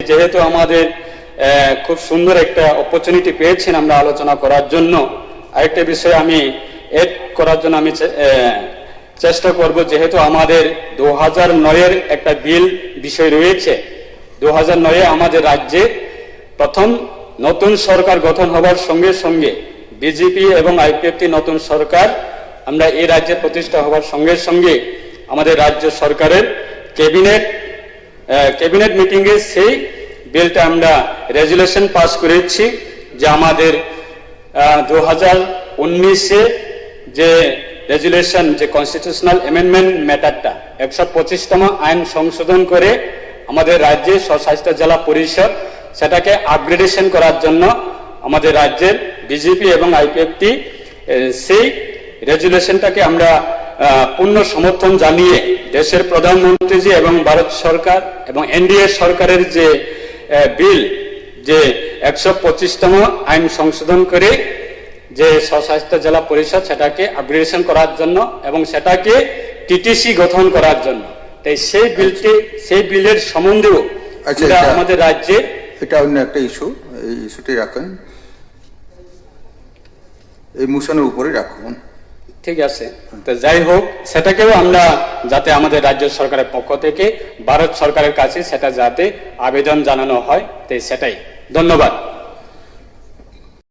যেহেতু আমাদের খুব সুন্দর একটা অপরচুনিটি পেয়েছেন আমরা আলোচনা করার জন্য, আরেকটা বিষয় আমি এড করার জন্য আমি চেষ্টা করব। যেহেতু আমাদের 2009-এর একটা বিল বিষয় রয়েছে, 2009-এ আমাদের রাজ্যে প্রথম নতুন সরকার গঠন হবার সঙ্গে সঙ্গে বিজেপি এবং আইপিএফটি নতুন সরকার আমরা এই রাজ্যে প্রতিষ্ঠা হবার সঙ্গে সঙ্গে আমাদের রাজ্য সরকারের ক্যাবিনেট মিটিংয়ে সেই বিলটা আমরা রেজুলেশন পাস করেছি যে আমাদের 2019-এ যে রেজুলেশন যে কনস্টিটিউশনাল অ্যামেন্ডমেন্ট ম্যাটারটা 125তম আইন সংশোধন করে আমাদের রাজ্যে স্বশাসিত জেলা পরিষদ সেটাকে আপগ্রেডেশন করার জন্য আমাদের রাজ্যের বিজেপি এবং আইপিএফটি সেই রেজুলেশনটাকে আমরা পূর্ণ সমর্থন জানিয়ে দেশের প্রধানমন্ত্রীজি এবং ভারত সরকার এবং এনডিএ সরকারের যে বিল যে 125তম আইন সংশোধন করে যে স্বশাসিত জেলা পরিষদ সেটাকে আপগ্রেডেশন করার জন্য এবং সেটাকে টিটিসি গঠন করার জন্য, তাই সেই বিলের সম্বন্ধেও আমাদের রাজ্যে এটা অন্য একটা ইস্যু, এই ইস্যুটি রাখেন, এই মোশনের উপরে রাখুন। ঠিক আছে, তো যাই হোক সেটাকেও আমরা যাতে আমাদের রাজ্য সরকারের পক্ষ থেকে ভারত সরকারের কাছে সেটা যাতে আবেদন জানানো হয়, তাই সেটাই। ধন্যবাদ।